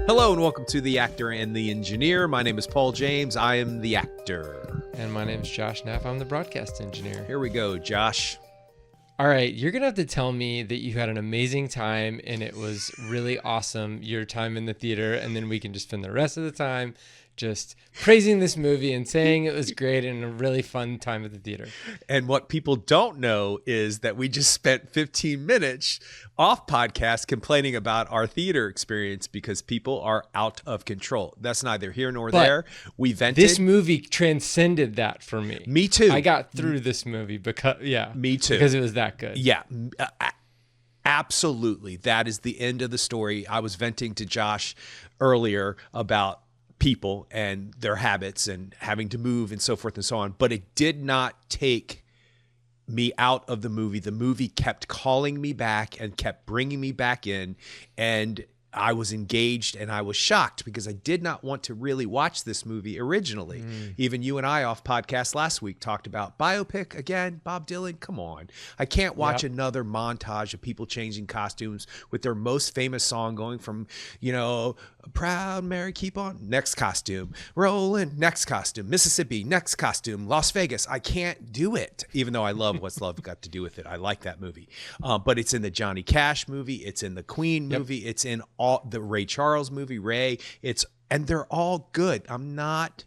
Hello and welcome to The Actor and the Engineer. My name is Paul James. I am the actor. And my name is Josh Knapp. I'm the broadcast engineer. Here we go, Josh. All right, you're going to have to tell me that you had an amazing time and it was really awesome, your time in the theater, and then we can just spend the rest of the time just praising this movie and saying it was great and a really fun time at the theater. And what people don't know is that we just spent 15 minutes off podcast complaining about our theater experience because people are out of control. That's neither here nor there. We vented. This movie transcended that for me. Me too. I got through this movie because, me too. Because it was that good. Yeah. Absolutely. That is the end of the story. I was venting to Josh earlier about people and their habits and having to move and so forth and so on. But it did not take me out of the movie. The movie kept calling me back and kept bringing me back in. And I was engaged and I was shocked because I did not want to really watch this movie originally. Even you and I off podcast last week talked about biopic again, Bob Dylan. Come on. I can't watch another montage of people changing costumes with their most famous song going from, Proud Mary, keep on, next costume, rolling, next costume, Mississippi, next costume, Las Vegas. I can't do it, even though I love What's Love Got to Do with It. I like that movie. But it's in the Johnny Cash movie. It's in the Queen movie. It's in all the Ray Charles movie, Ray. And they're all good. I'm not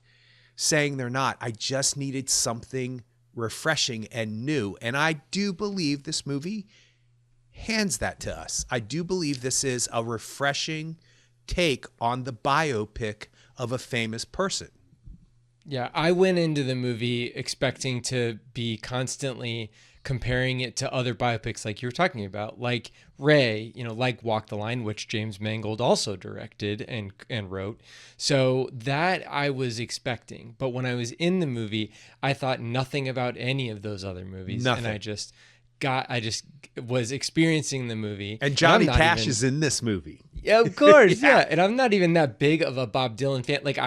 saying they're not. I just needed something refreshing and new. And I do believe this movie hands that to us. I do believe this is a refreshing take on the biopic of a famous person. Yeah, I went into the movie expecting to be constantly comparing it to other biopics like you were talking about, like Ray, like Walk the Line, which James Mangold also directed and wrote. So that I was expecting. But when I was in the movie, I thought nothing about any of those other movies. Nothing. And I just was experiencing the movie. And Johnny Cash is in this movie. Yeah, of course. yeah. And I'm not even that big of a Bob Dylan fan. Like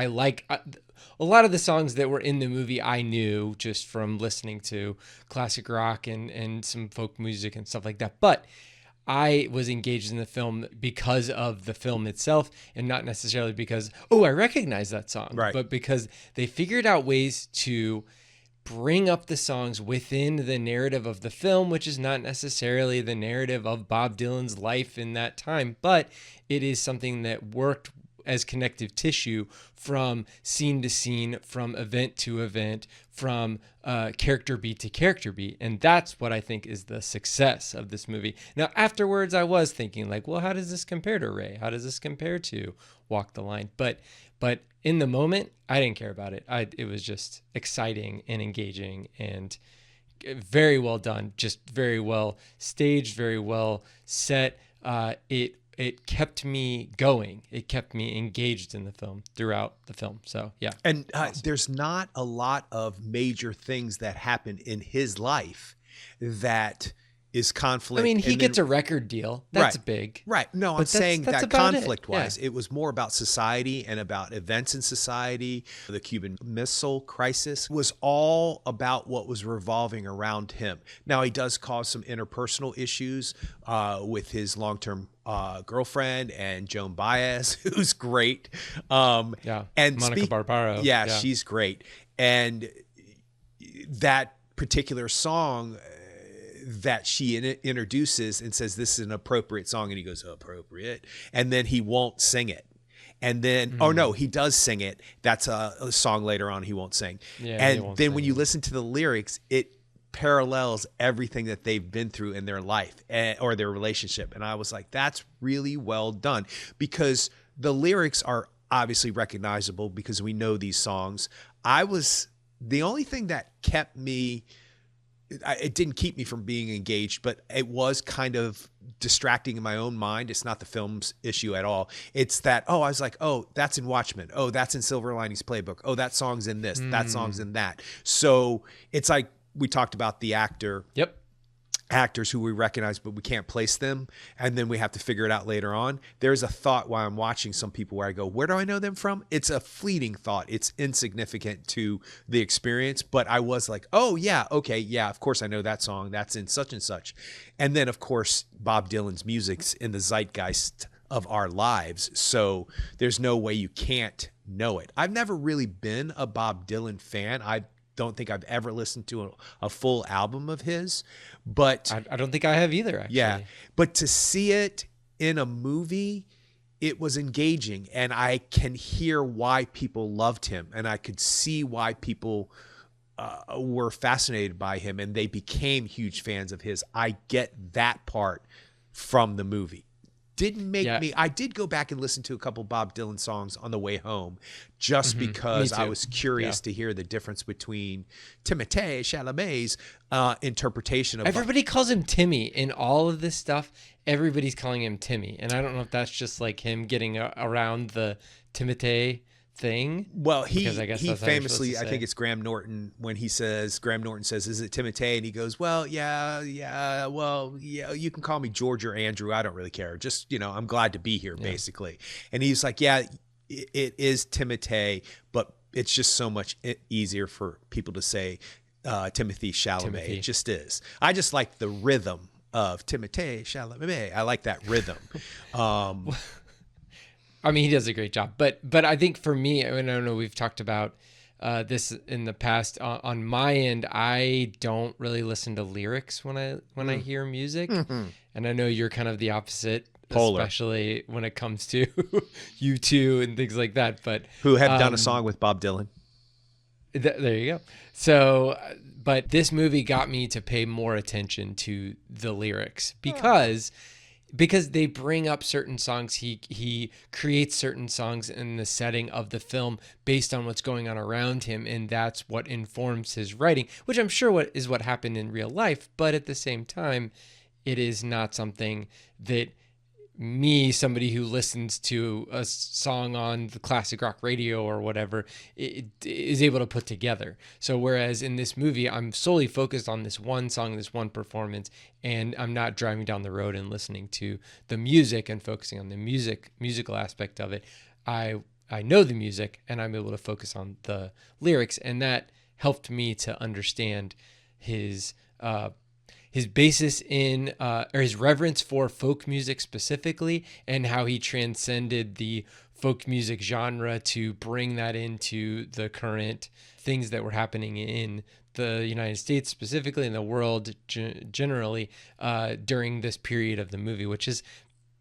a lot of the songs that were in the movie I knew just from listening to classic rock and some folk music and stuff like that. But I was engaged in the film because of the film itself and not necessarily because, I recognize that song. Right. But because they figured out ways to bring up the songs within the narrative of the film, which is not necessarily the narrative of Bob Dylan's life in that time, but it is something that worked as connective tissue from scene to scene, from event to event, from character beat to character beat. And that's what I think is the success of this movie. Now, afterwards, I was thinking how does this compare to Ray? How does this compare to Walk the Line? But in the moment, I didn't care about it. It was just exciting and engaging and very well done, just very well staged, very well set. It kept me going. It kept me engaged in the film throughout the film. So, yeah. And there's not a lot of major things that happen in his life that is conflict. I mean, he gets a record deal. That's big. Right. No, I'm saying that conflict-wise, it was more about society and about events in society. The Cuban Missile Crisis was all about what was revolving around him. Now, he does cause some interpersonal issues with his long-term girlfriend and Joan Baez, who's great. And Monica Barbaro. Yeah, she's great. And that particular song that she introduces and says, this is an appropriate song. And he goes, appropriate. And then he won't sing it. And then, he does sing it. That's a song later on he won't sing. Yeah, and then when you listen to the lyrics, it parallels everything that they've been through in their life or their relationship. And I was like, that's really well done, because the lyrics are obviously recognizable because we know these songs. The only thing that kept me, it didn't keep me from being engaged, but it was kind of distracting in my own mind. It's not the film's issue at all. It's that, I was like, that's in Watchmen. Oh, that's in Silver Linings Playbook. Oh, that song's in this. That song's in that. So it's like we talked about the actors who we recognize, but we can't place them. And then we have to figure it out later on. There's a thought while I'm watching some people where I go, where do I know them from? It's a fleeting thought. It's insignificant to the experience, but I was like, of course I know that song. That's in such and such. And then of course, Bob Dylan's music's in the zeitgeist of our lives. So there's no way you can't know it. I've never really been a Bob Dylan fan. I don't think I've ever listened to a full album of his, but I don't think I have either, actually. yeah, but to see it in a movie, it was engaging, and I can hear why people loved him, and I could see why people were fascinated by him, and they became huge fans of his. I get that part from the movie. Didn't make me. I did go back and listen to a couple Bob Dylan songs on the way home, just because I was curious to hear the difference between Timothée Chalamet's interpretation of. Everybody calls him Timmy in all of this stuff. Everybody's calling him Timmy, and I don't know if that's just like him getting around the Timothée thing. Well, he famously, I think it's Graham Norton, when Graham Norton says, "Is it Timothée?" And he goes, "Well, yeah, you can call me George or Andrew. I don't really care. Just, I'm glad to be here," basically. And he's like, "Yeah, it is Timothée, but it's just so much easier for people to say Timothée Chalamet. It just is. I just like the rhythm of Timothée Chalamet. I like that rhythm." I mean, he does a great job, but I think for me, I don't know, we've talked about this in the past. On my end, I don't really listen to lyrics when I hear music, and I know you're kind of the opposite, polar, especially when it comes to U2 and things like that. But who have done a song with Bob Dylan? There you go. So, but this movie got me to pay more attention to the lyrics because they bring up certain songs. He creates certain songs in the setting of the film based on what's going on around him, and that's what informs his writing, which I'm sure what happened in real life. But at the same time, it is not something that somebody who listens to a song on the classic rock radio or whatever, it is able to put together. So whereas in this movie, I'm solely focused on this one song, this one performance, and I'm not driving down the road and listening to the music and focusing on the musical aspect of it. I know the music, and I'm able to focus on the lyrics, and that helped me to understand his basis in, or his reverence for folk music specifically, and how he transcended the folk music genre to bring that into the current things that were happening in the United States specifically, in the world generally, during this period of the movie, which is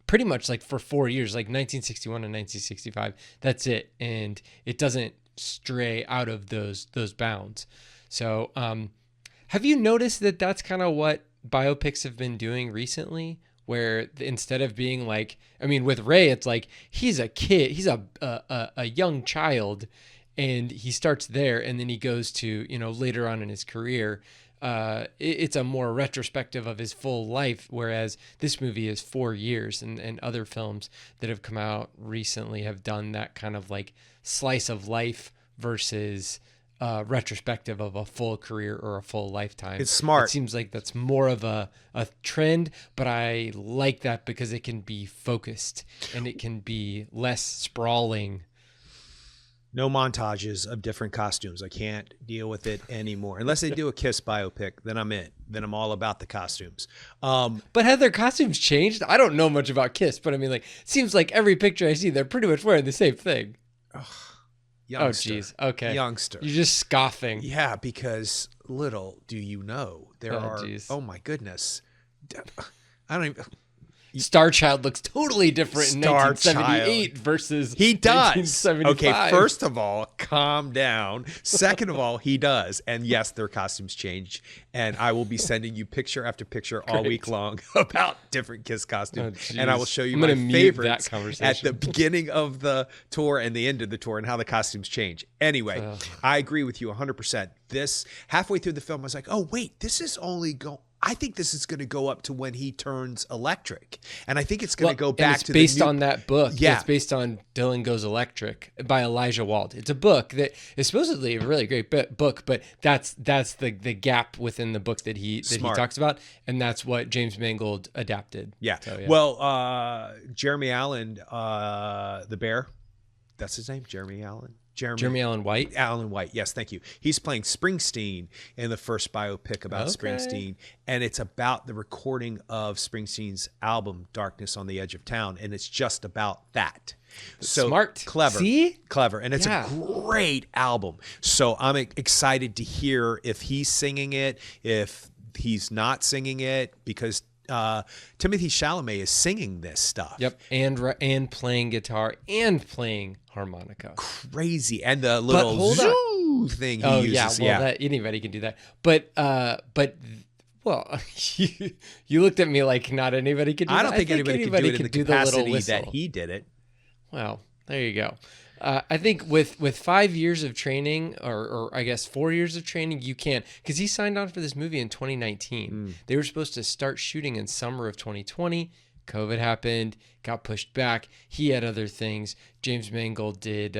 pretty much like for 4 years, like 1961 and 1965. That's it. And it doesn't stray out of those bounds. So, have you noticed that that's kind of what biopics have been doing recently, where instead of being like, I mean, with Ray, it's like he's a kid, he's a young child, and he starts there, and then he goes to, later on in his career, it's a more retrospective of his full life, whereas this movie is 4 years, and other films that have come out recently have done that kind of like slice of life versus retrospective of a full career or a full lifetime. It's smart. It seems like that's more of a trend, but I like that because it can be focused and it can be less sprawling. No montages of different costumes. I can't deal with it anymore. Unless they do a Kiss biopic, then I'm in. Then I'm all about the costumes. But have their costumes changed? I don't know much about Kiss, but I mean, like, it seems like every picture I see, they're pretty much wearing the same thing. Youngster. Oh, geez. Okay. Youngster. You're just scoffing. Yeah, because little do you know, geez. Oh my goodness. I don't even. Star Child looks totally different in 1978 versus he does. 1975. Okay, first of all, calm down. Second of all, he does. And yes, their costumes change. And I will be sending you picture after picture all week long about different Kiss costumes. And I will show you my favorites at the beginning of the tour and the end of the tour and how the costumes change. Anyway, I agree with you 100%. This, halfway through the film, I was like, oh, wait, this is only I think this is going to go up to when he turns electric. And I think it's going to go back to based on that book. Yeah. It's based on Dylan Goes Electric by Elijah Wald. It's a book that is supposedly a really great book, but that's the gap within the book that he talks about. And that's what James Mangold adapted. Yeah. So, yeah. Well, Jeremy Allen, the bear, that's his name, Jeremy Allen. Jeremy Allen White. Allen White, yes, thank you. He's playing Springsteen in the first biopic about Springsteen, and it's about the recording of Springsteen's album "Darkness on the Edge of Town," and it's just about that. So smart, clever, clever, and it's Yeah. a great album. So I'm excited to hear if he's singing it, if he's not singing it, because Timothée Chalamet is singing this stuff. Yep, and playing guitar and playing harmonica. Crazy, and the little zoo thing he uses. That, anybody can do that. But well, you looked at me like not anybody could do that. I don't think anybody could do it in the capacity the that he did it. Well, there you go. I think with 5 years of training, or I guess 4 years of training, you can, because he signed on for this movie in 2019. They were supposed to start shooting in summer of 2020. COVID happened, got pushed back. He had other things. James Mangold did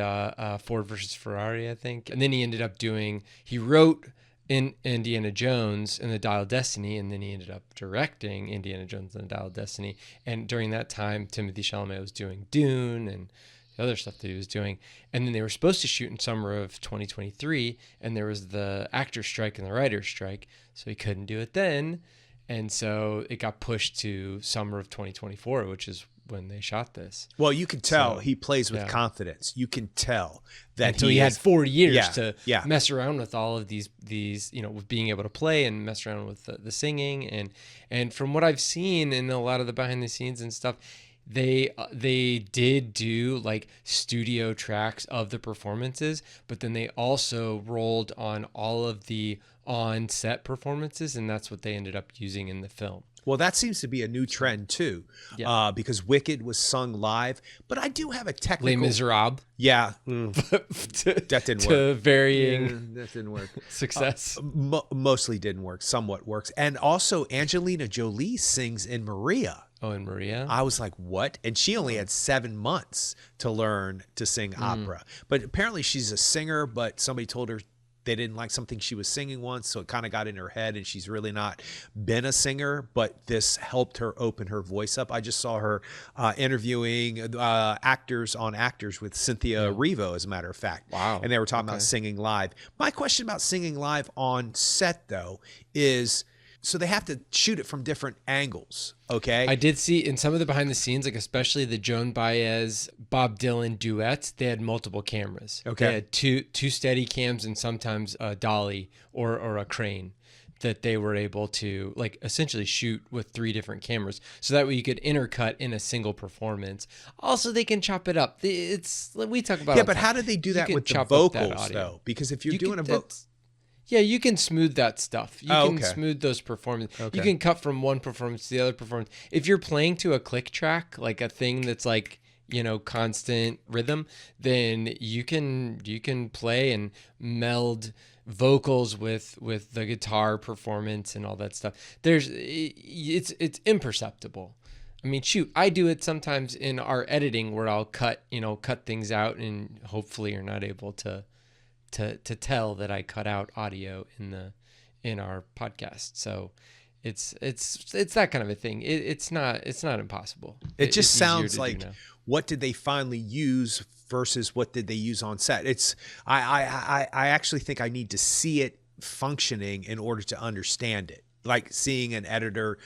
Ford versus Ferrari, I think. And then he wrote in Indiana Jones and the Dial of Destiny, and then he ended up directing Indiana Jones and the Dial of Destiny. And during that time, Timothée Chalamet was doing Dune and the other stuff that he was doing. And then they were supposed to shoot in summer of 2023, and there was the actor strike and the writer's strike, so he couldn't do it then. And so it got pushed to summer of 2024, which is when they shot this. Well, you can tell he plays with confidence. You can tell that until he had 4 years to mess around with all of these, with being able to play and mess around with the singing. And from what I've seen in a lot of the behind the scenes and stuff, they did do like studio tracks of the performances, but then they also rolled on all of the on-set performances, and that's what they ended up using in the film. Well, that seems to be a new trend too, because Wicked was sung live. But I do have a technical... Les Miserables. Yeah. That didn't work. To varying that didn't work. Success. Mostly didn't work. Somewhat works. And also, Angelina Jolie sings in Maria. Oh, in Maria? I was like, what? And she only had 7 months to learn to sing opera. But apparently she's a singer, but somebody told her they didn't like something she was singing once, so it kind of got in her head, and she's really not been a singer, but this helped her open her voice up. I just saw her interviewing actors on Actors with Cynthia Erivo, as a matter of fact. Wow. And they were talking about singing live. My question about singing live on set, though, is... So they have to shoot it from different angles, okay? I did see in some of the behind the scenes, like especially the Joan Baez, Bob Dylan duets, they had multiple cameras. Okay. They had two steady cams and sometimes a dolly or a crane that they were able to like essentially shoot with 3 different cameras. So that way you could intercut in a single performance. Also, they can chop it up. We talk about but how do they do that with the vocals, though? Because if you're doing a vocal... Yeah, you can smooth that stuff. You can smooth those performances. Okay. You can cut from one performance to the other performance. If you're playing to a click track, like a thing that's like, constant rhythm, then you can play and meld vocals with the guitar performance and all that stuff. It's imperceptible. I mean, shoot, I do it sometimes in our editing where I'll cut things out, and hopefully you're not able to tell that I cut out audio in our podcast. So it's that kind of a thing. It's not impossible. It just sounds like, what did they finally use versus what did they use on set? I actually think I need to see it functioning in order to understand it. Like seeing an editor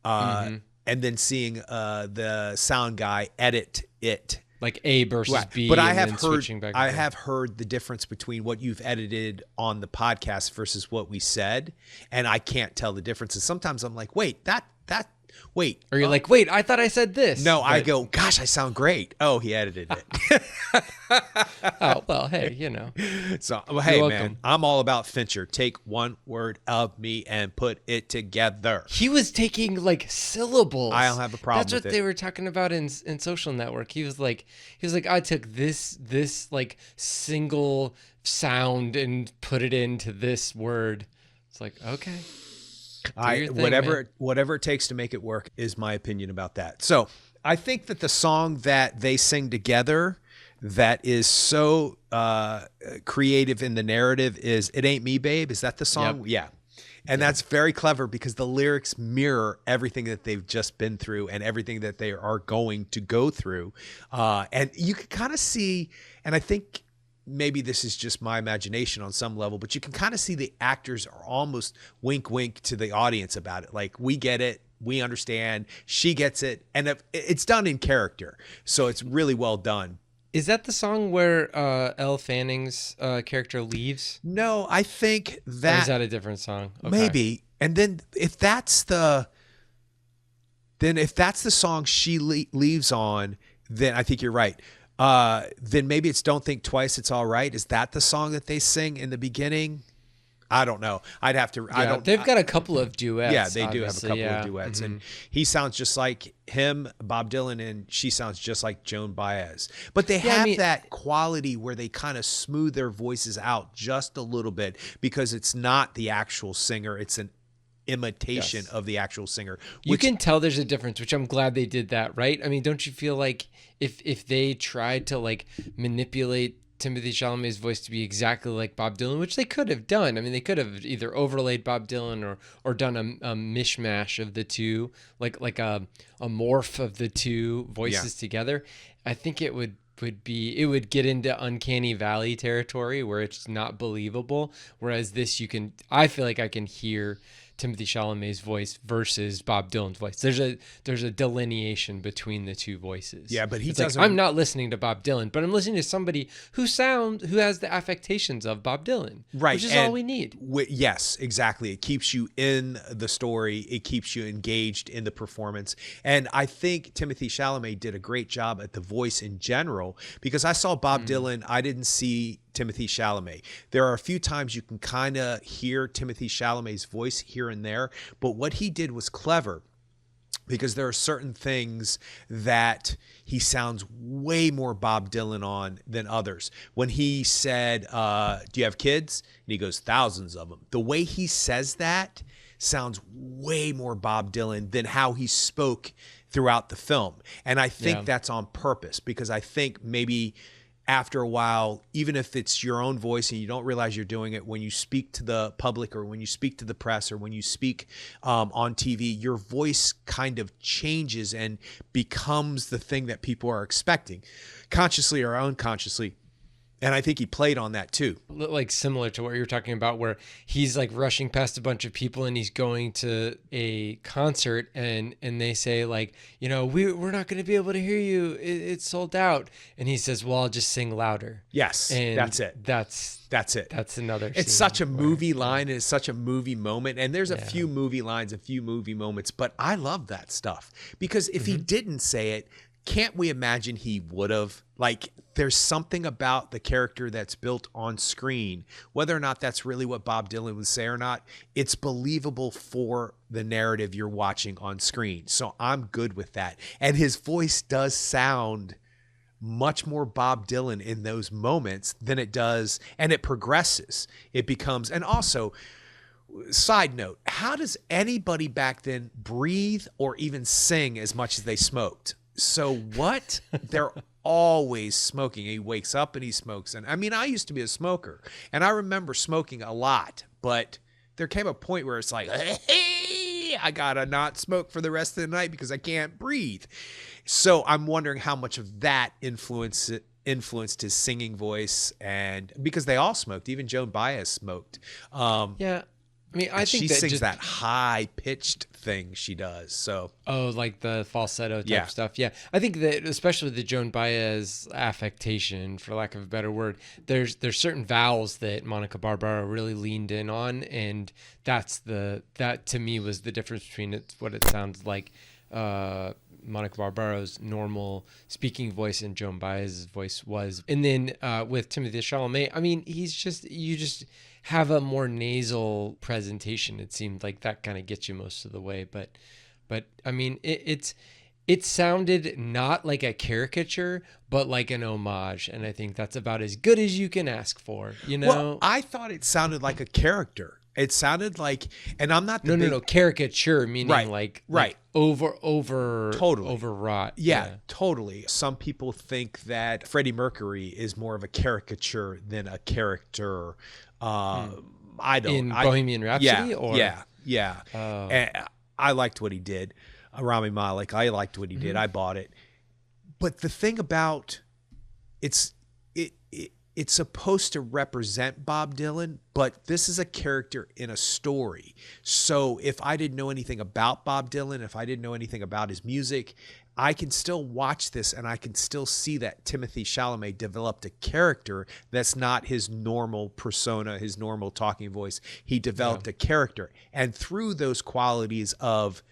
and then seeing the sound guy edit it. Like A versus B, but I have heard the difference between what you've edited on the podcast versus what we said, and I can't tell the difference. And sometimes I'm like, wait. Or you're like, wait, I thought I said this. No, I go, gosh, I sound great. Oh, he edited it. Oh, well, hey, So, hey, man, I'm all about Fincher. Take one word of me and put it together. He was taking like syllables. I don't have a problem with it. That's what they were talking about in Social Network. He was like, I took this like single sound and put it into this word. It's like, okay. Whatever it takes to make it work is my opinion about that. So I think that the song that they sing together that is so creative in the narrative is "It Ain't Me, Babe." Is that the song? Yep. Yeah. And that's very clever because the lyrics mirror everything that they've just been through and everything that they are going to go through. And you can kind of see, and I think maybe this is just my imagination on some level, but you can kind of see the actors are almost wink, wink to the audience about it. Like, we get it. We understand. She gets it. And it's done in character. So it's really well done. Is that the song where Elle Fanning's character leaves? No, I think Or that is that a different song? Okay. maybe. And then if that's the song she leaves on, then I think you're right. Then maybe it's Don't Think Twice, It's All Right. Is that the song that they sing in the beginning? I don't know. I'd have to. Yeah, they've got a couple of duets. Yeah, they do have a couple of duets, Mm-hmm. and he sounds just like him, Bob Dylan, and she sounds just like Joan Baez. But they have that quality where they kind of smooth their voices out just a little bit because it's not the actual singer; it's an imitation of the actual singer. You can tell there's a difference, which I'm glad they did that, right? I mean, don't you feel like if they tried to like manipulate Timothée Chalamet's voice to be exactly like Bob Dylan, which they could have done. I mean, they could have either overlaid Bob Dylan or done a mishmash of the two, like a morph of the two voices together. I think it would get into uncanny valley territory where it's not believable. Whereas this, I feel like I can hear Timothée Chalamet's voice versus Bob Dylan's voice. There's a delineation between the two voices. Yeah, but he it's doesn't. Like, I'm not listening to Bob Dylan, but I'm listening to somebody who has the affectations of Bob Dylan, right? Which is all we need. Yes, exactly. It keeps you in the story. It keeps you engaged in the performance. And I think Timothée Chalamet did a great job at the voice in general because I saw Bob Dylan. I didn't see Timothée Chalamet. There are a few times you can kind of hear Timothée Chalamet's voice here and there, but what he did was clever because there are certain things that he sounds way more Bob Dylan on than others. When he said, do you have kids? And he goes, thousands of them. The way he says that sounds way more Bob Dylan than how he spoke throughout the film. And I think that's on purpose because I think maybe after a while, even if it's your own voice and you don't realize you're doing it, when you speak to the public or when you speak to the press or when you speak on TV, your voice kind of changes and becomes the thing that people are expecting, consciously or unconsciously. And I think he played on that too. Like similar to what you were talking about, where he's like rushing past a bunch of people and he's going to a concert and they say like, we're not going to be able to hear you. It's sold out. And he says, well, I'll just sing louder. Yes, and that's it. That's it. That's another. It's such a movie line and it's such a movie moment. And there's a few movie lines, a few movie moments, but I love that stuff because if he didn't say it, can't we imagine he would have? Like, there's something about the character that's built on screen, whether or not that's really what Bob Dylan would say or not, it's believable for the narrative you're watching on screen. So I'm good with that. And his voice does sound much more Bob Dylan in those moments than it does, and it progresses. It becomes, and also, side note, how does anybody back then breathe or even sing as much as they smoked? So what? They're always smoking. He wakes up and he smokes. And I mean, I used to be a smoker and I remember smoking a lot, but there came a point where it's like, hey, I gotta not smoke for the rest of the night because I can't breathe. So I'm wondering how much of that influenced his singing voice, and because they all smoked, even Joan Baez smoked. I mean, I think she that sings that high-pitched thing she does. So like the falsetto type stuff. Yeah, I think that especially the Joan Baez affectation, for lack of a better word, there's certain vowels that Monica Barbaro really leaned in on, and that to me was the difference between what it sounds like Monica Barbaro's normal speaking voice and Joan Baez's voice was. And then with Timothée Chalamet, I mean, you just have a more nasal presentation. It seemed like that kind of gets you most of the way. But I mean, it sounded not like a caricature, but like an homage. And I think that's about as good as you can ask for, Well, I thought it sounded like a character. It sounded like, and I'm not no caricature, meaning like over totally overwrought. Yeah, totally. Some people think that Freddie Mercury is more of a caricature than a character. I don't. In Bohemian Rhapsody? Yeah. Oh. And I liked what he did. Rami Malek, I liked what he did. I bought it. But the thing about it it's supposed to represent Bob Dylan, but this is a character in a story. So if I didn't know anything about Bob Dylan, if I didn't know anything about his music, I can still watch this and I can still see that Timothée Chalamet developed a character that's not his normal persona, his normal talking voice. He developed a character. And through those qualities of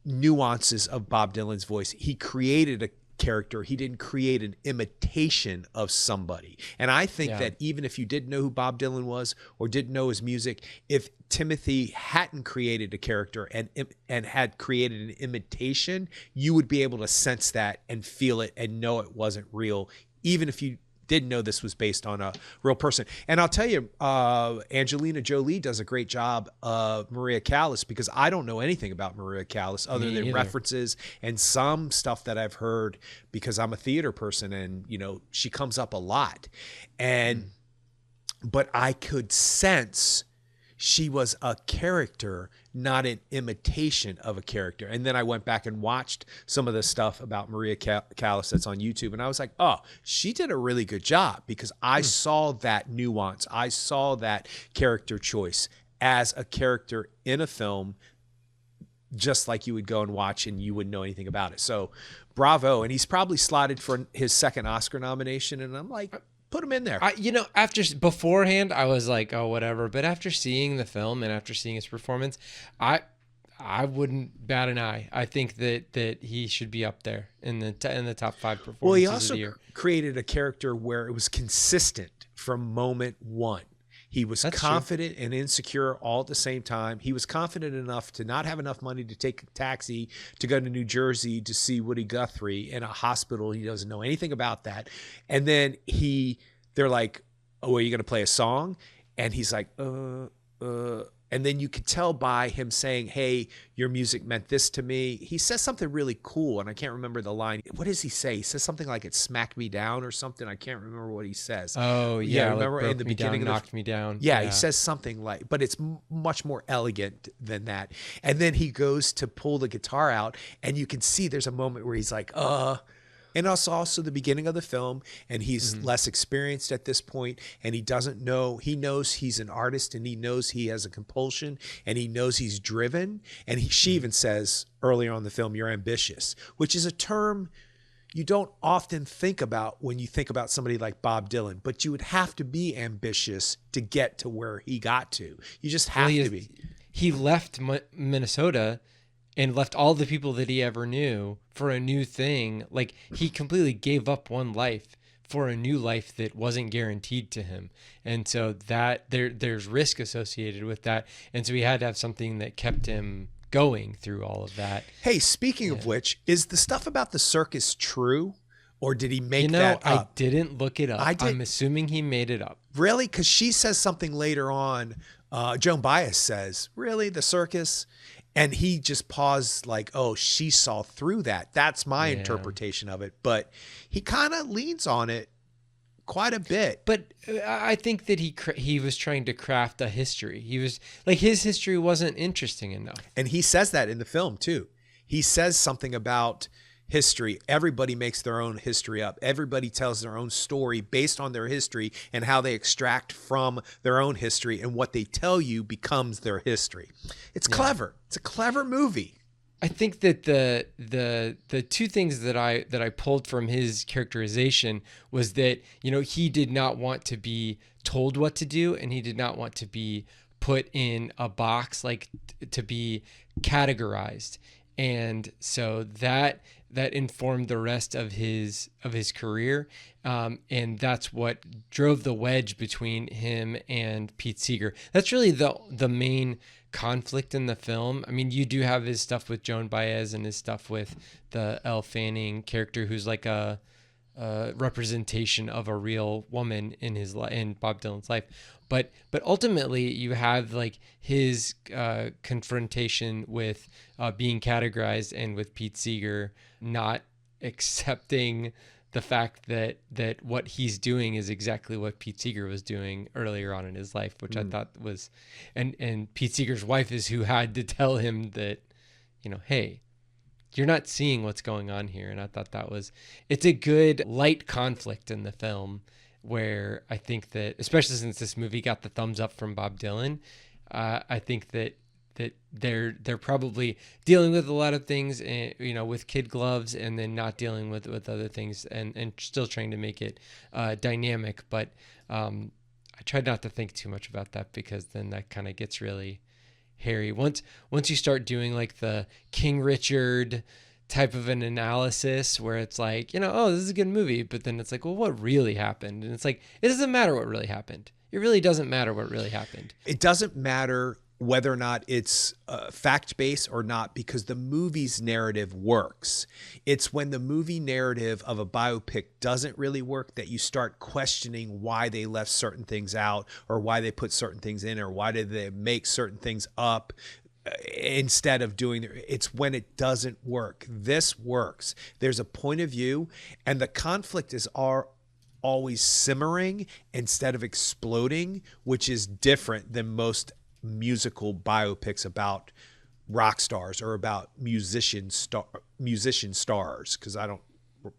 nuances of Bob Dylan's voice, he created a character. He didn't create an imitation of somebody. And I think that even if you didn't know who Bob Dylan was or didn't know his music, if Timothy hadn't created a character and had created an imitation, you would be able to sense that and feel it and know it wasn't real, even if you didn't know this was based on a real person. And I'll tell you, Angelina Jolie does a great job of Maria Callas, because I don't know anything about Maria Callas other than references and some stuff that I've heard because I'm a theater person, and she comes up a lot. And but I could sense she was a character, not an imitation of a character. And then I went back and watched some of the stuff about Maria Callas that's on YouTube, and I was like, oh, she did a really good job, because I saw that nuance. I saw that character choice as a character in a film, just like you would go and watch and you wouldn't know anything about it. So bravo. And he's probably slotted for his second Oscar nomination. And I'm like, put him in there. Beforehand, I was like, oh, whatever. But after seeing the film and after seeing his performance, I wouldn't bat an eye. I think that he should be up there in the top 5 performances. Well, he also of the year. created a character where it was consistent from moment one. He was confident and insecure all at the same time. He was confident enough to not have enough money to take a taxi to go to New Jersey to see Woody Guthrie in a hospital. He doesn't know anything about that. And then they're like, oh, are you going to play a song? And he's like, and then you could tell by him saying, hey, your music meant this to me. He says something really cool, and I can't remember the line. What does he say? He says something like it smacked me down or something. I can't remember what he says. Oh, yeah. Remember like in the beginning knocked me down. Yeah, he says something like, but it's much more elegant than that. And then he goes to pull the guitar out, and you can see there's a moment where he's like, And also the beginning of the film, and he's less experienced at this point, and he doesn't know, he knows he's an artist, and he knows he has a compulsion, and he knows he's driven. And she even says earlier on in the film, you're ambitious, which is a term you don't often think about when you think about somebody like Bob Dylan, but you would have to be ambitious to get to where he got to. You just have to be. He left Minnesota and left all the people that he ever knew for a new thing. Like, he completely gave up one life for a new life that wasn't guaranteed to him. And so that there's risk associated with that. And so he had to have something that kept him going through all of that. Hey, speaking of which, is the stuff about the circus true? Or did he make that up? I didn't look it up. I'm assuming he made it up. Really? Because she says something later on. Joan Baez says, really, the circus? And he just paused like, oh, she saw through that. That's my interpretation of it. But he kind of leans on it quite a bit. But I think that he was trying to craft a history. He was like, his history wasn't interesting enough. And he says that in the film too. He says something about history. Everybody makes their own history up. Everybody tells their own story based on their history and how they extract from their own history, and what they tell you becomes their history. It's clever. It's a clever movie. I think that the two things that I pulled from his characterization was that, he did not want to be told what to do, and he did not want to be put in a box, like to be categorized. And so that informed the rest of his career, and that's what drove the wedge between him and Pete Seeger. That's really the main conflict in the film. I mean, you do have his stuff with Joan Baez and his stuff with the Elle Fanning character, who's like a representation of a real woman in Bob Dylan's life. But ultimately, you have like his confrontation with being categorized, and with Pete Seeger not accepting the fact that what he's doing is exactly what Pete Seeger was doing earlier on in his life, which I thought was, and Pete Seeger's wife is who had to tell him that, hey, you're not seeing what's going on here. And I thought it's a good light conflict in the film. where I think that, especially since this movie got the thumbs up from Bob Dylan, I think that they're probably dealing with a lot of things, with kid gloves, and then not dealing with other things, and still trying to make it dynamic. But I tried not to think too much about that, because then that kind of gets really hairy. Once you start doing like the King Richard type of an analysis, where it's like, oh, this is a good movie, but then it's like, well, what really happened? And it's like, it doesn't matter what really happened. It really doesn't matter what really happened. It doesn't matter whether or not it's fact-based or not, because the movie's narrative works. It's when the movie narrative of a biopic doesn't really work that you start questioning why they left certain things out, or why they put certain things in, or why did they make certain things up instead of doing it. It's when it doesn't work. This works. There's a point of view, and the conflict is always simmering instead of exploding, which is different than most musical biopics about rock stars or about musician stars. Because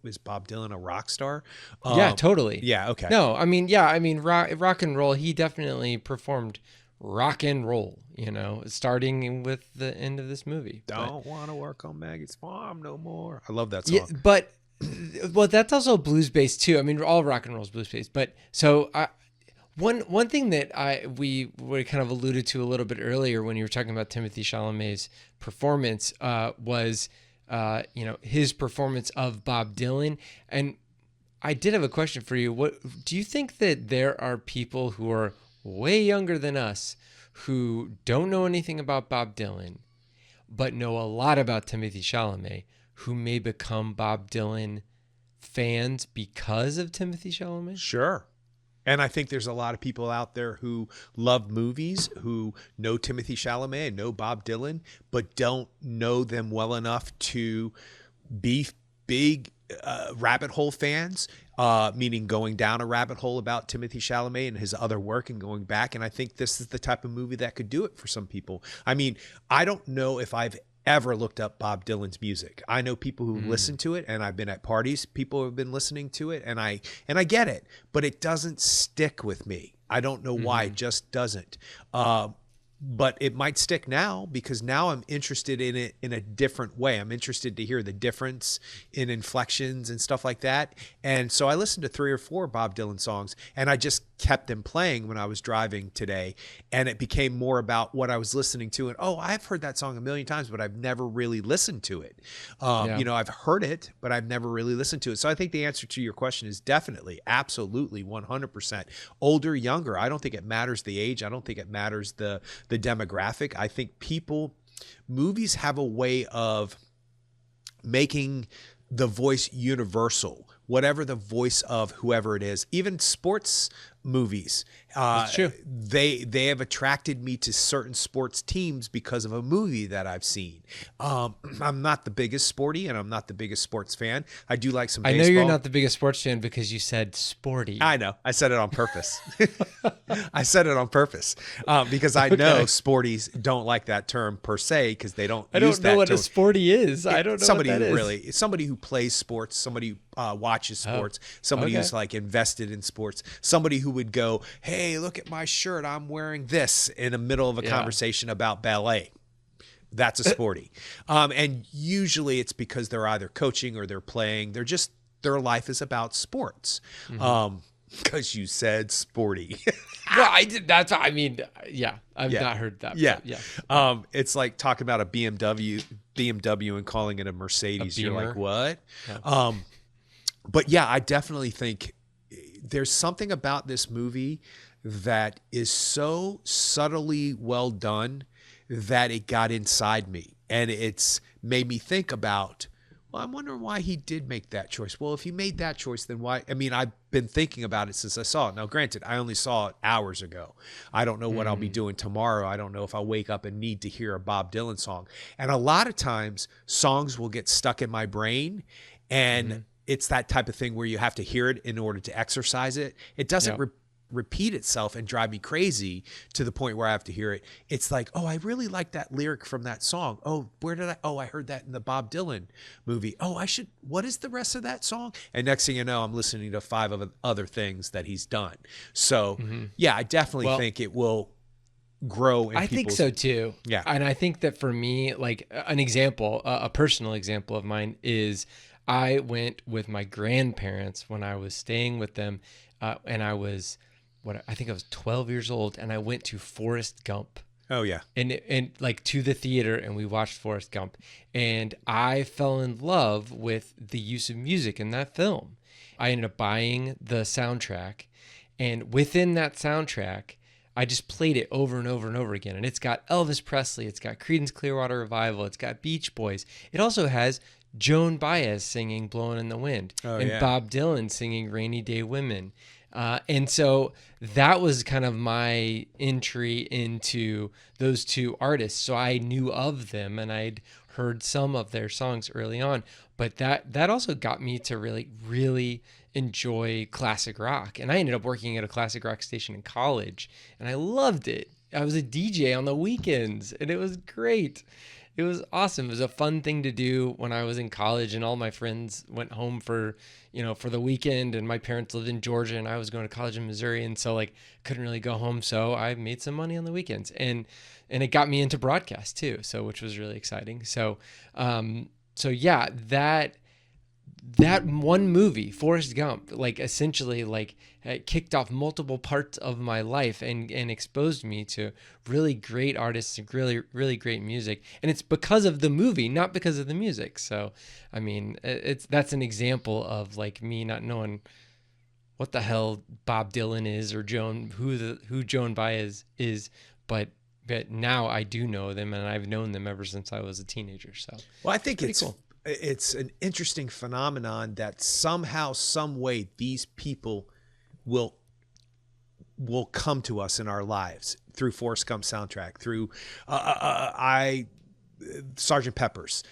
is Bob Dylan a rock star? Yeah, totally. Yeah. Okay. No, rock and roll. He definitely performed rock and roll, starting with the end of this movie. Don't want to work on Maggie's farm no more. I love that song. Yeah, but well, that's also blues based too. All rock and roll is blues based. But so one thing that we kind of alluded to a little bit earlier when you were talking about Timothée Chalamet's performance was his performance of Bob Dylan. And I did have a question for you. What do you think that there are people who are way younger than us who don't know anything about Bob Dylan, but know a lot about Timothée Chalamet, who may become Bob Dylan fans because of Timothée Chalamet? Sure. And I think there's a lot of people out there who love movies, who know Timothée Chalamet and know Bob Dylan, but don't know them well enough to be big rabbit hole fans, meaning going down a rabbit hole about Timothée Chalamet and his other work and going back. And I think this is the type of movie that could do it for some people. I don't know if I've ever looked up Bob Dylan's music. I know people who listen to it, and I've been at parties, people have been listening to it, and I get it, but it doesn't stick with me. I don't know why, it just doesn't. But it might stick now, because now I'm interested in it in a different way. I'm interested to hear the difference in inflections and stuff like that. And so I listened to 3 or 4 Bob Dylan songs, and I just kept them playing when I was driving today. And it became more about what I was listening to. And, I've heard that song a million times, but I've never really listened to it. I've heard it, but I've never really listened to it. So I think the answer to your question is definitely, absolutely, 100%. Older, younger. I don't think it matters the age. I don't think it matters the demographic. I think movies have a way of making the voice universal, whatever the voice of whoever it is. Even sports movies, they have attracted me to certain sports teams because of a movie that I've seen. I'm not the biggest sporty, and I'm not the biggest sports fan. I do like some baseball. I know you're not the biggest sports fan because you said sporty. I know. I said it on purpose. I said it on purpose because I know sporties don't like that term per se, because they don't use that term. I don't know what a sporty is. I don't know somebody what that who is. Somebody who plays sports, somebody who watches sports, somebody who's like invested in sports, somebody who would go, hey, look at my shirt, I'm wearing this, in the middle of a conversation about ballet. That's a sporty. And usually it's because they're either coaching or they're playing. Their life is about sports. Because you said sporty. Well, I did. I've not heard that. Yeah. It's like talking about a BMW and calling it a Mercedes. You're like, what? Yeah. But yeah, I definitely think there's something about this movie that is so subtly well done that it got inside me, and it's made me think about, well, I'm wondering why he did make that choice. Well, if he made that choice, then why? I've been thinking about it since I saw it. Now, granted, I only saw it hours ago. I don't know what I'll be doing tomorrow. I don't know if I'll wake up and need to hear a Bob Dylan song. And a lot of times songs will get stuck in my brain, and it's that type of thing where you have to hear it in order to exercise it. It doesn't repeat itself and drive me crazy to the point where I have to hear it. It's like, oh, I really like that lyric from that song. Oh, I heard that in the Bob Dylan movie. Oh, what is the rest of that song? And next thing you know, I'm listening to 5 of other things that he's done. So yeah, I definitely think it will grow. I think so too. Yeah. And I think that for me, like an example, a personal example of mine is I went with my grandparents when I was staying with them, and I was, I think I was 12 years old, and I went to Forrest Gump. Oh yeah. And like to the theater, and we watched Forrest Gump, and I fell in love with the use of music in that film. I ended up buying the soundtrack, and within that soundtrack, I just played it over and over and over again. And it's got Elvis Presley, it's got Creedence Clearwater Revival, it's got Beach Boys. It also has Joan Baez singing Blowin' in the Wind, and Bob Dylan singing Rainy Day Women. And so that was kind of my entry into those two artists. So I knew of them, and I'd heard some of their songs early on, but that also got me to really enjoy classic rock. And I ended up working at a classic rock station in college, and I loved it. I was a DJ on the weekends, and it was great. It was awesome. It was a fun thing to do when I was in college, and all my friends went home for the weekend, and my parents lived in Georgia and I was going to college in Missouri. And so like couldn't really go home. So I made some money on the weekends, and it got me into broadcast too. So, which was really exciting. So yeah, that one movie, Forrest Gump, like essentially like kicked off multiple parts of my life and exposed me to really great artists and really great music. And it's because of the movie, not because of the music. So, I mean, that's an example of like me not knowing what the hell Bob Dylan is or who Joan Baez is, but now I do know them, and I've known them ever since I was a teenager. So, well, I think it's cool. It's an interesting phenomenon that somehow, some way, these people will come to us in our lives through Forrest Gump soundtrack, through Sgt. Pepper's.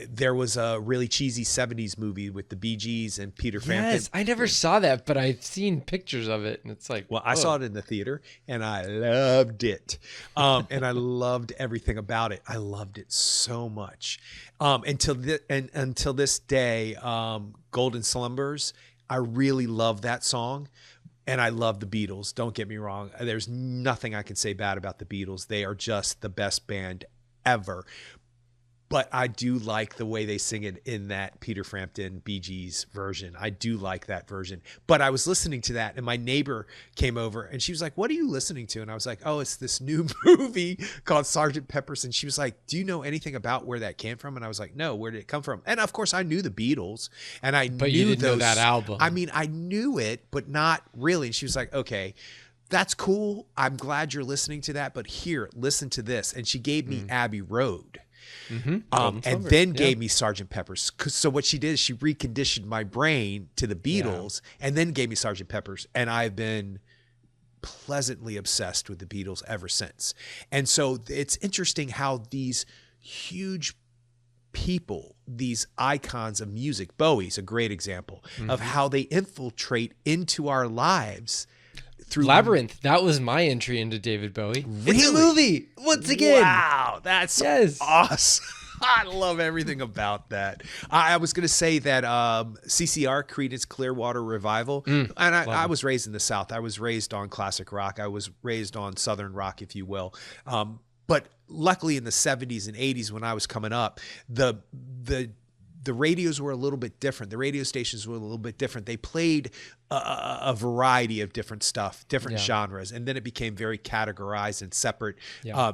There was a really cheesy 70s movie with the Bee Gees and Peter Frampton. Yes, I never saw that, but I've seen pictures of it, and it's like, well, I saw it in the theater, and I loved it. And I loved everything about it. I loved it so much. Until this day, Golden Slumbers, I really love that song. And I love the Beatles. Don't get me wrong. There's nothing I can say bad about the Beatles. They are just the best band ever. But I do like the way they sing it in that Peter Frampton Bee Gees version. I do like that version. But I was listening to that, and my neighbor came over, and she was like, "What are you listening to?" And I was like, "Oh, it's this new movie called Sgt. Pepper's." And she was like, "Do you know anything about where that came from?" And I was like, "No, where did it come from?" And of course, I knew the Beatles, and but you didn't know that album. I mean, I knew it, but not really. And she was like, "Okay, that's cool. I'm glad you're listening to that, but here, listen to this." And she gave me Abbey Road. And then gave me Sgt. Pepper's. So what she did is she reconditioned my brain to the Beatles, and then gave me Sgt. Pepper's. And I've been pleasantly obsessed with the Beatles ever since. And so it's interesting how these huge people, these icons of music, Bowie's a great example of how they infiltrate into our lives. Through Labyrinth. That was my entry into David Bowie. Really? It's a movie once again. Wow, that's awesome. I love everything about that. I was going to say that CCR, Creedence Clearwater Revival, and I was raised in the South. I was raised on classic rock. I was raised on Southern rock, if you will. But luckily in the 70s and 80s when I was coming up, the radios were a little bit different. The radio stations were a little bit different. They played a variety of different stuff, different genres. And then it became very categorized and separate.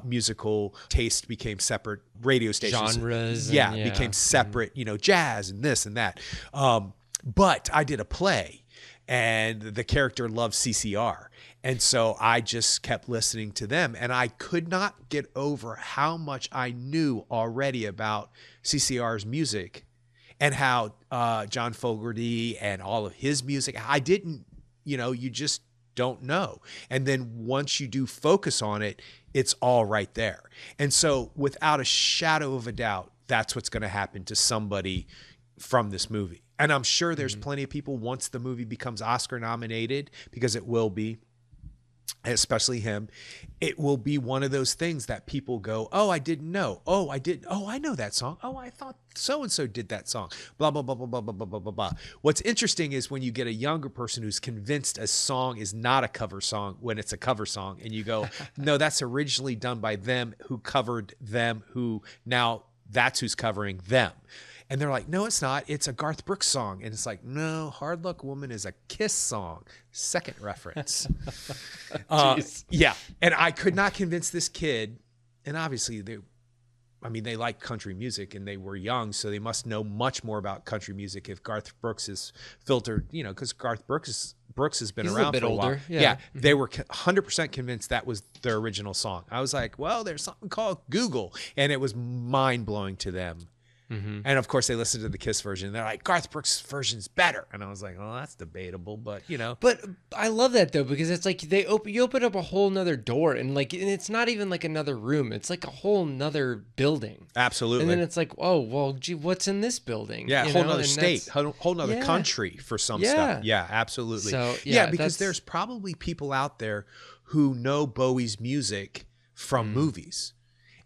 Musical taste became separate. Radio stations. Genres. Became separate, jazz and this and that. But I did a play, and the character loved CCR. And so I just kept listening to them, and I could not get over how much I knew already about CCR's music. And how John Fogerty and all of his music, I didn't, you just don't know. And then once you do focus on it, it's all right there. And so without a shadow of a doubt, that's what's going to happen to somebody from this movie. And I'm sure there's plenty of people, once the movie becomes Oscar nominated, because it will be, especially him, it will be one of those things that people go, oh, I didn't know. Oh, I did. Oh, I know that song. Oh, I thought so-and-so did that song. Blah, blah, blah, blah, blah, blah, blah, blah, blah, blah. What's interesting is when you get a younger person who's convinced a song is not a cover song when it's a cover song, and you go, no, that's originally done by them who covered them, who now that's who's covering them. And they're like, no, it's not. It's a Garth Brooks song. And it's like, no, Hard Luck Woman is a Kiss song. Second reference. Yeah. And I could not convince this kid. And obviously they like country music and they were young, so they must know much more about country music if Garth Brooks is filtered, because Garth Brooks has been around for a while. Older. Yeah. They were 100% convinced that was their original song. I was like, well, there's something called Google. And it was mind blowing to them. And of course they listened to the Kiss version and they're like, Garth Brooks version's better. And I was like, well, that's debatable, but But I love that though, because it's like you open up a whole nother door, and it's not even like another room. It's like a whole nother building. Absolutely. And then it's like, oh, well, gee, what's in this building? Yeah. Whole nother state, whole nother country for some stuff. Yeah, absolutely. So, because there's probably people out there who know Bowie's music from movies.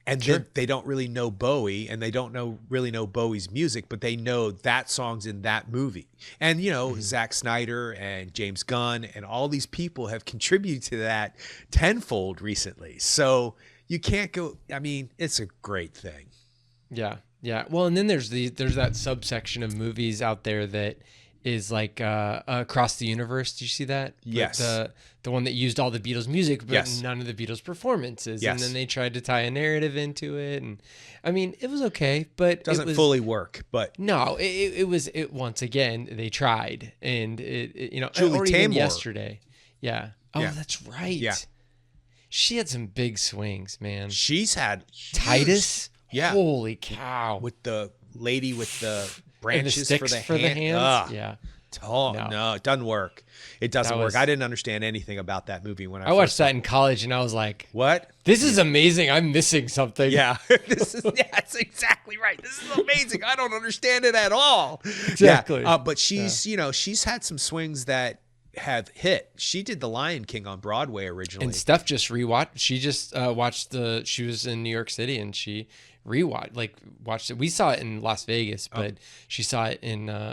And then they don't really know Bowie, and they don't really know Bowie's music, but they know that song's in that movie. And, Zack Snyder and James Gunn and all these people have contributed to that tenfold recently. So you can't go, it's a great thing. Yeah. Yeah. Well, and then there's that subsection of movies out there that is like Across the Universe. Did you see that? Yes. The one that used all the Beatles music, but none of the Beatles performances. Yes. And then they tried to tie a narrative into it. And it was okay, but doesn't fully work, but no, it was once again, they tried, and Julie or Taymor. even yesterday. Yeah. Oh, Yeah. that's right. Yeah. She had some big swings, man. She's had Titus. Yeah. Holy cow. With the lady with the branches and for the hands. Ugh. Yeah. No, it doesn't work. It doesn't work. I didn't understand anything about that movie when I watched that in college, and I was like, what? This is amazing. I'm missing something. Yeah. That's exactly right. This is amazing. I don't understand it at all. Exactly. Yeah. But she's, she's had some swings that have hit. She did The Lion King on Broadway originally. And Steph just rewatched. She just watched she was in New York City, and she watched it. We saw it in Las Vegas, but she saw it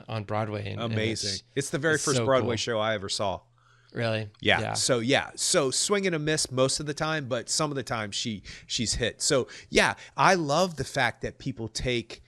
on Broadway. And amazing. It's the very first so Broadway show I ever saw. Really? Yeah. So swing and a miss most of the time, but some of the time she's hit. So yeah, I love the fact that people take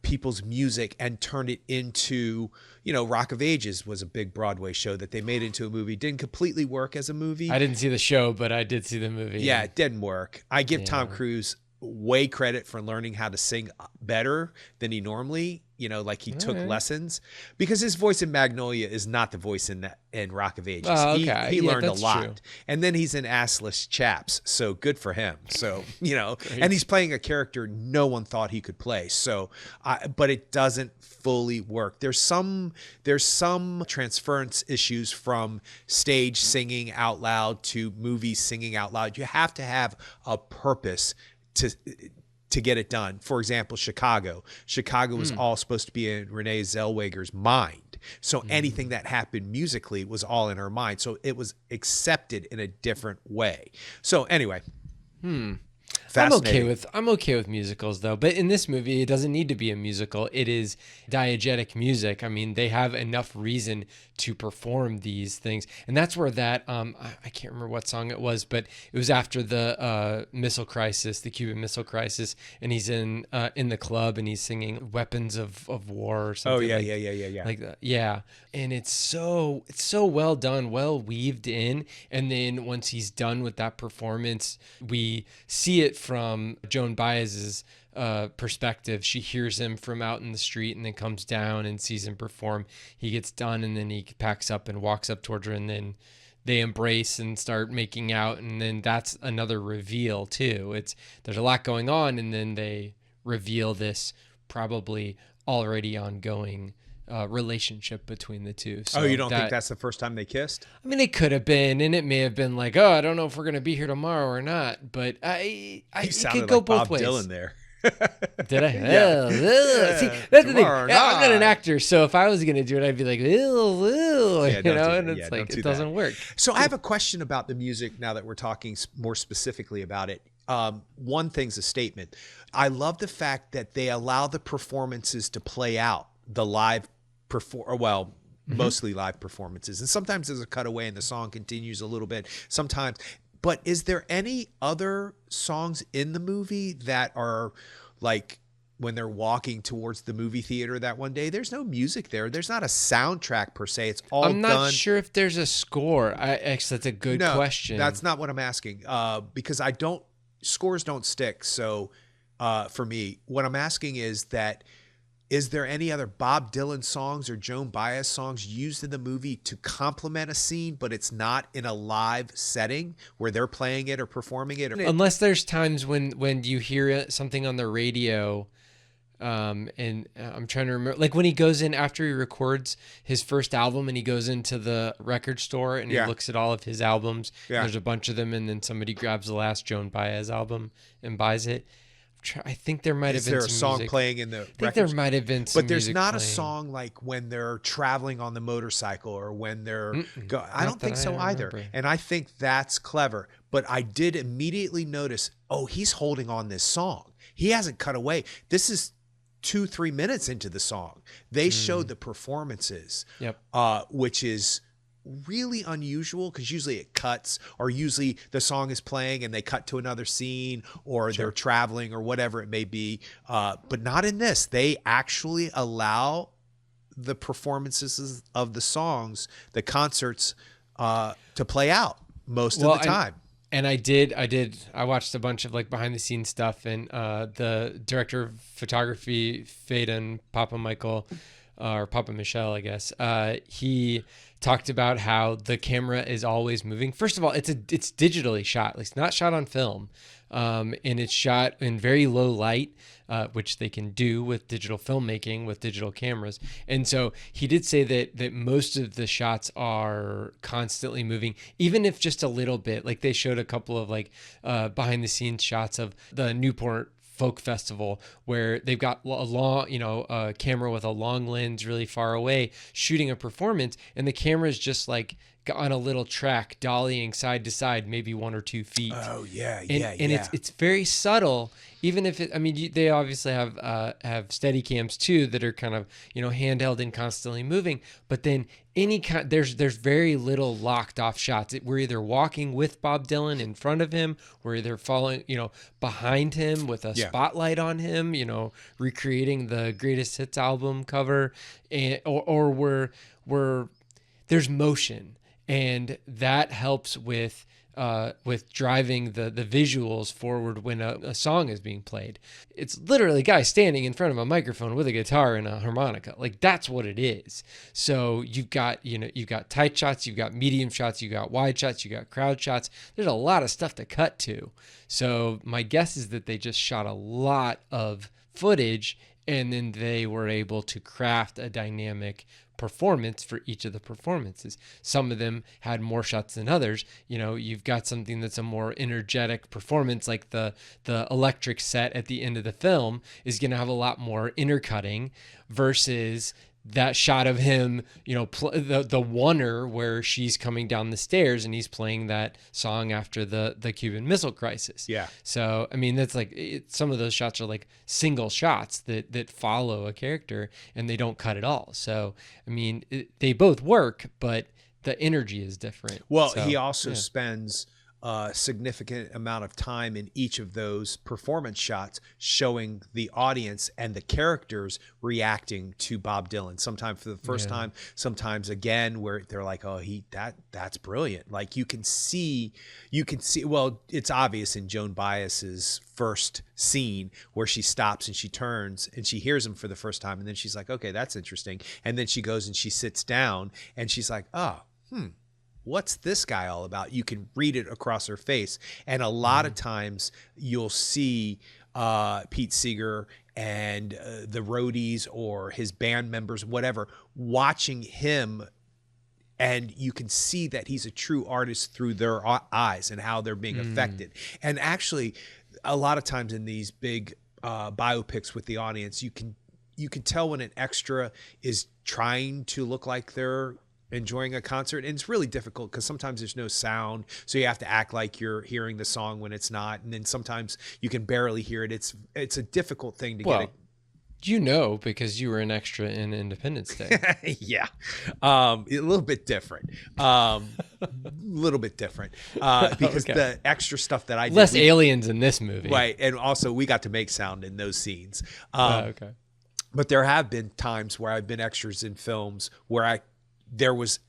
people's music and turn it into, Rock of Ages was a big Broadway show that they made into a movie. Didn't completely work as a movie. I didn't see the show, but I did see the movie. Yeah, it didn't work. I give Tom Cruise way credit for learning how to sing better than he normally, like he took lessons, because his voice in Magnolia is not the voice in Rock of Ages. Oh, okay. He learned a lot. True. And then he's in Assless Chaps. So good for him. So, and he's playing a character no one thought he could play. So, but it doesn't fully work. There's some transference issues from stage singing out loud to movies singing out loud. You have to have a purpose to get it done. For example, Chicago was all supposed to be in Renee Zellweger's mind. So anything that happened musically was all in her mind. So it was accepted in a different way. So anyway, I'm okay with musicals though, but in this movie, it doesn't need to be a musical. It is diegetic music. They have enough reason to perform these things, and that's where that I can't remember what song it was, but it was after the missile crisis, the Cuban Missile Crisis, and he's in the club and he's singing "Weapons of War" or something. Oh yeah. Like that. Yeah, and it's so well done, well weaved in, and then once he's done with that performance, we see it from Joan Baez's perspective. She hears him from out in the street and then comes down and sees him perform. He gets done and then he packs up and walks up towards her, and then they embrace and start making out, and then that's another reveal too. There's a lot going on, and then they reveal this probably already ongoing relationship between the two. So you don't think that's the first time they kissed? It could have been, and it may have been like, oh, I don't know if we're going to be here tomorrow or not, but it sounded could go like both Bob ways. Dylan there. Did I? Yeah. See, that's the thing. Tomorrow I'm not an night. actor, so if I was going to do it, I'd be like, Yeah, don't do and that. it's Yeah, like, don't do it that. doesn't work. So I have a question about the music now that we're talking more specifically about it. One thing's a statement. I love the fact that they allow the performances to play out, the live mostly live performances. And sometimes there's a cutaway and the song continues a little bit. Sometimes, but is there any other songs in the movie that are like when they're walking towards the movie theater that one day? There's no music there. There's not a soundtrack per se. It's all I'm not done. sure if there's a score. Actually, that's a good No, question. that's not what I'm asking. Because scores don't stick. So for me, what I'm asking is there any other Bob Dylan songs or Joan Baez songs used in the movie to complement a scene, but it's not in a live setting where they're playing it or performing it? Unless there's times when you hear something on the radio, and I'm trying to remember, like when he goes in after he records his first album and he goes into the record store and he Yeah. looks at all of his albums. Yeah. There's a bunch of them, and then somebody grabs the last Joan Baez album and buys it. I think there might have Is been there a some song music. playing in the I think record there store? might have been some But there's music not a playing. song like when they're traveling on the motorcycle or when they're I Not don't think that so I either. remember. And I think that's clever. But I did immediately notice, oh, he's holding on this song. He hasn't cut away. This is 2-3 minutes into the song. They showed the performances, Yep. which is really unusual because usually it cuts, or usually the song is playing and they cut to another scene, or they're traveling or whatever it may be. But not in this. They actually allow the performances of the songs, the concerts, to play out most of the time. And I watched a bunch of like behind the scenes stuff, and the director of photography, Faden Papa Michael, or Papa Michelle, I guess, he talked about how the camera is always moving. First of all, it's digitally shot. It's not shot on film, and it's shot in very low light, which they can do with digital filmmaking with digital cameras. And so he did say that most of the shots are constantly moving, even if just a little bit. Like they showed a couple of like behind the scenes shots of the Newport Folk Festival where they've got a long, a camera with a long lens really far away shooting a performance, and the camera is just like on a little track dollying side to side, maybe 1 or 2 feet. Oh yeah, And it's very subtle. Even if they obviously have steady cams too that are kind of handheld and constantly moving. But then there's very little locked off shots. We're either walking with Bob Dylan in front of him, we're either following behind him with a spotlight on him, recreating the Greatest Hits album cover, or we're there's motion, and that helps with driving the visuals forward when a song is being played. It's literally a guy standing in front of a microphone with a guitar and a harmonica. Like that's what it is. So you've got tight shots, you've got medium shots, you've got wide shots, you've got crowd shots. There's a lot of stuff to cut to. So my guess is that they just shot a lot of footage, and then they were able to craft a dynamic performance for each of the performances. Some of them had more shots than others. You've got something that's a more energetic performance, like the electric set at the end of the film is going to have a lot more intercutting versus that shot of him, the oneer where she's coming down the stairs and he's playing that song after the Cuban Missile Crisis. Yeah. So, that's like some of those shots are like single shots that follow a character and they don't cut at all. So, they both work, but the energy is different. Well, so, he also spends a significant amount of time in each of those performance shots showing the audience and the characters reacting to Bob Dylan, sometimes for the first time, sometimes again where they're like, oh, that's brilliant. Like you can see, well, it's obvious in Joan Baez's first scene where she stops and she turns and she hears him for the first time, and then she's like, okay, that's interesting. And then she goes and she sits down and she's like, what's this guy all about? You can read it across her face. And a lot of times you'll see Pete Seeger and the roadies or his band members, whatever, watching him. And you can see that he's a true artist through their eyes and how they're being affected. And actually, a lot of times in these big biopics with the audience, you can tell when an extra is trying to look like they're enjoying a concert, and it's really difficult because sometimes there's no sound, so you have to act like you're hearing the song when it's not, and then sometimes you can barely hear it. It's a difficult thing to get it. Because you were an extra in Independence Day. Yeah. A little bit different. Because Okay. the extra stuff that I did, Less aliens in this movie. right, and also we got to make sound in those scenes. Okay. But there have been times where I've been extras in films where there was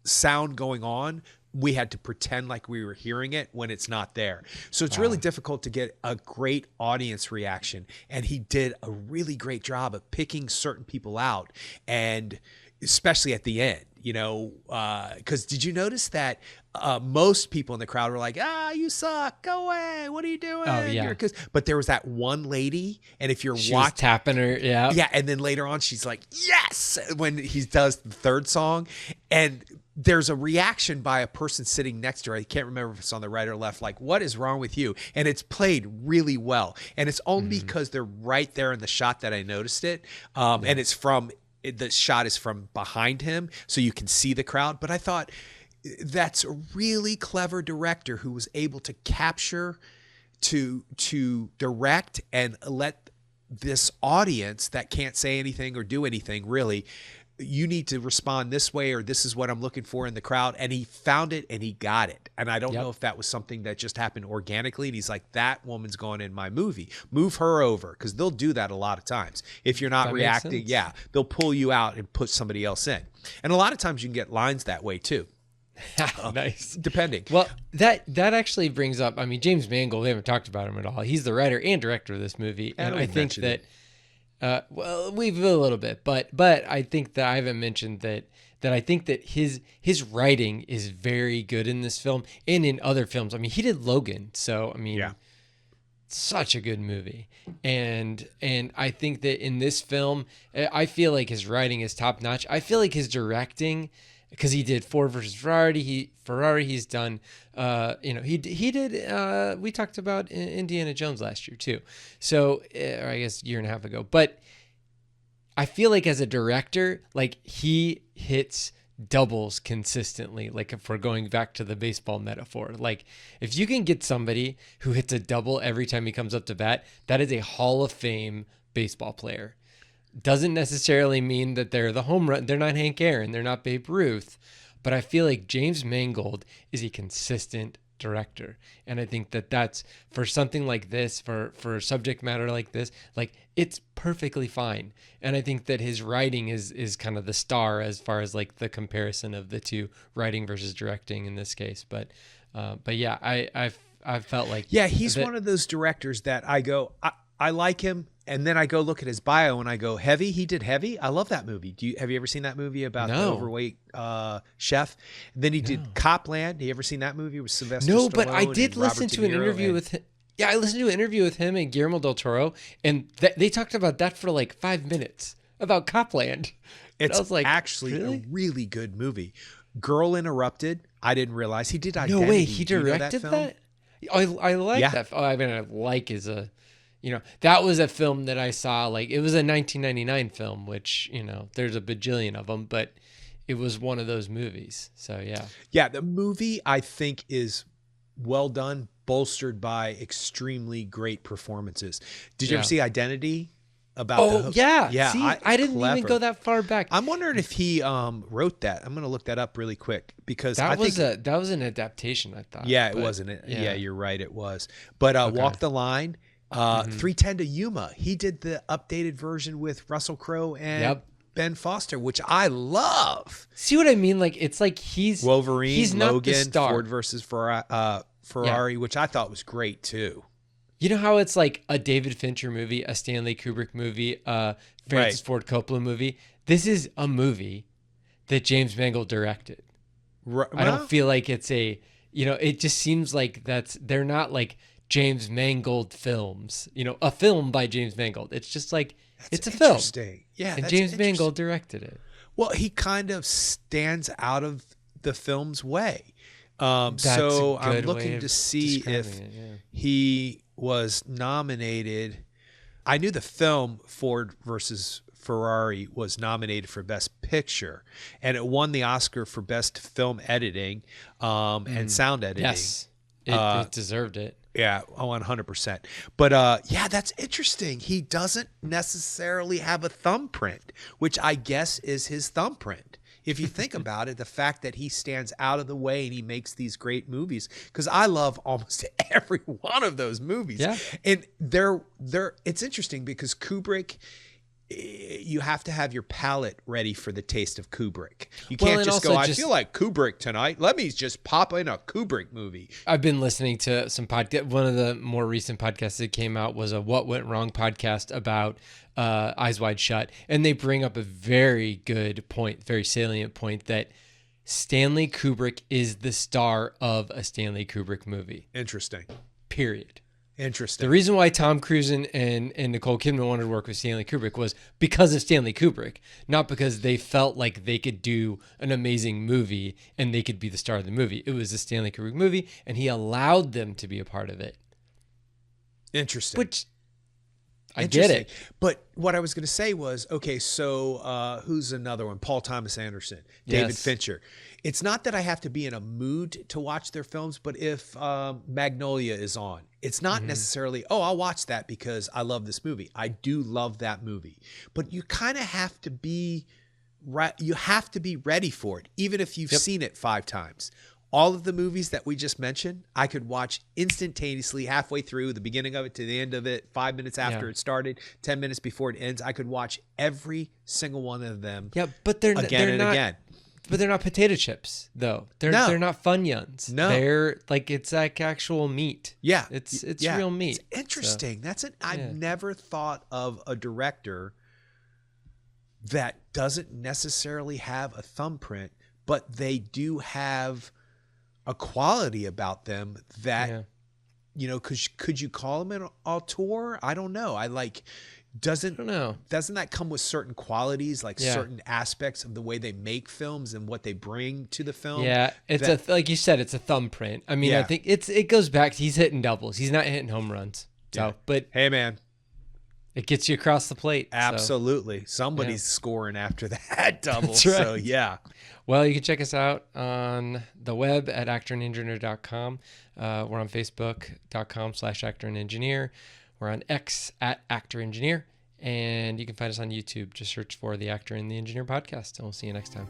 sound going on. We had to pretend like we were hearing it when it's not there. So it's really difficult to get a great audience reaction. And he did a really great job of picking certain people out, and especially at the end, because did you notice that most people in the crowd were like, you suck, go away, what are you doing? Oh, yeah. But there was that one lady, and if you're She was tapping her. Yeah. yeah, and then later on she's like, yes, when he does the third song, and there's a reaction by a person sitting next to her. I can't remember if it's on the right or left, like, what is wrong with you? And it's played really well, and it's only because they're right there in the shot that I noticed it. And the shot is from behind him, so you can see the crowd. But I thought that's a really clever director who was able to capture, to direct, and let this audience that can't say anything or do anything really, you need to respond this way, or this is what I'm looking for in the crowd. And he found it and he got it. And I don't know if that was something that just happened organically. And he's like, that woman's going in my movie, move her over. Cause they'll do that a lot of times. If you're not reacting, they'll pull you out and put somebody else in. And a lot of times you can get lines that way too. Nice. Depending. Well, that actually brings up, I mean, James Mangold, we haven't talked about him at all. He's the writer and director of this movie. And I think that, we've a little bit, but I think that I haven't mentioned that I think that his writing is very good in this film and in other films. I mean, he did Logan, so I mean, such a good movie. And I think that in this film, I feel like his writing is top notch. I feel like his directing, because he did Ford versus Ferrari. He's done, he did, we talked about Indiana Jones last year too. So, or I guess a year and a half ago. But I feel like as a director, like he hits doubles consistently. Like if we're going back to the baseball metaphor, like if you can get somebody who hits a double every time he comes up to bat, that is a Hall of Fame baseball player. Doesn't necessarily mean that they're the home run. They're not Hank Aaron. They're not Babe Ruth. But I feel like James Mangold is a consistent director. And I think that that's, for something like this, for a subject matter like this, like it's perfectly fine. And I think that his writing is kind of the star as far as like the comparison of the two, writing versus directing in this case. But yeah, I felt like, he's one of those directors that I go, I like him. And then I go look at his bio and I go, Heavy? He did Heavy? I love that movie. Have you ever seen that movie about the overweight chef? And then he did Copland. Have you ever seen that movie with Sylvester Stallone? No, but I did listen to an interview with him. Yeah, I listened to an interview with him and Guillermo del Toro, and they talked about that for like 5 minutes, about Copland. It's I was like, actually a really good movie. Girl Interrupted. I didn't realize he did Identity. No way, he directed that? I like that. I mean, I like is a... that was a film that I saw, like, it was a 1999 film, which, there's a bajillion of them, but it was one of those movies. So, yeah. Yeah, the movie, I think, is well done, bolstered by extremely great performances. Did you ever see Identity? Yeah. See, I didn't even go that far back. I'm wondering if he wrote that. I'm going to look that up really quick, because that was an adaptation, I thought. Yeah, it wasn't. Yeah, you're right, it was. But Walk the Line... 3:10 to Yuma. He did the updated version with Russell Crowe and Ben Foster, which I love. See what I mean? Like, it's like he's Wolverine, he's Logan, not the star. Ford versus Ferrari, which I thought was great too. You know how it's like a David Fincher movie, a Stanley Kubrick movie, a Francis Ford Coppola movie? This is a movie that James Mangold directed. I don't feel like it's it just seems like they're not like James Mangold films, a film by James Mangold. It's just like, it's a film. Yeah. And James Mangold directed it. Well, he kind of stands out of the film's way. So I'm looking to see if he was nominated I knew the film Ford versus Ferrari was nominated for Best Picture, and it won the Oscar for Best Film Editing and Sound Editing. Yes, it deserved it. Yeah, 100%. But yeah, that's interesting. He doesn't necessarily have a thumbprint, which I guess is his thumbprint. If you think about it, the fact that he stands out of the way and he makes these great movies, because I love almost every one of those movies. Yeah. And it's interesting because Kubrick, you have to have your palate ready for the taste of Kubrick. You can't just go, I feel like Kubrick tonight. Let me just pop in a Kubrick movie. I've been listening to some podcast. One of the more recent podcasts that came out was a What Went Wrong podcast about Eyes Wide Shut. And they bring up a very good point, very salient point, that Stanley Kubrick is the star of a Stanley Kubrick movie. Interesting. Period. Interesting. The reason why Tom Cruise and Nicole Kidman wanted to work with Stanley Kubrick was because of Stanley Kubrick, not because they felt like they could do an amazing movie and they could be the star of the movie. It was a Stanley Kubrick movie, and he allowed them to be a part of it. Interesting. Which I get it. But what I was going to say was, okay, so who's another one? Paul Thomas Anderson, David Fincher. It's not that I have to be in a mood to watch their films, but if Magnolia is on, it's not necessarily, oh, I'll watch that because I love this movie. I do love that movie. But you kind of have to be ready for it, even if you've seen it 5 times. All of the movies that we just mentioned, I could watch instantaneously, halfway through, the beginning of it to the end of it, 5 minutes after it started, 10 minutes before it ends. I could watch every single one of them but they're again. But they're not potato chips, though. They're not Funyuns. No. They're like, it's like actual meat. Yeah. It's real meat. It's interesting. I've never thought of a director that doesn't necessarily have a thumbprint, but they do have a quality about them that, you know, could you call them an auteur? I don't know. Doesn't that come with certain qualities, like certain aspects of the way they make films and what they bring to the film? Yeah, like you said, it's a thumbprint. I mean, I think it goes back. He's hitting doubles. He's not hitting home runs. So, but hey, man, it gets you across the plate. Absolutely, so. Somebody's scoring after that double. That's right. So yeah. Well, you can check us out on the web at actorandengineer.com. We're on Facebook.com/actorandengineer. We're on X at Actor Engineer, and you can find us on YouTube. Just search for the Actor and the Engineer podcast, and we'll see you next time.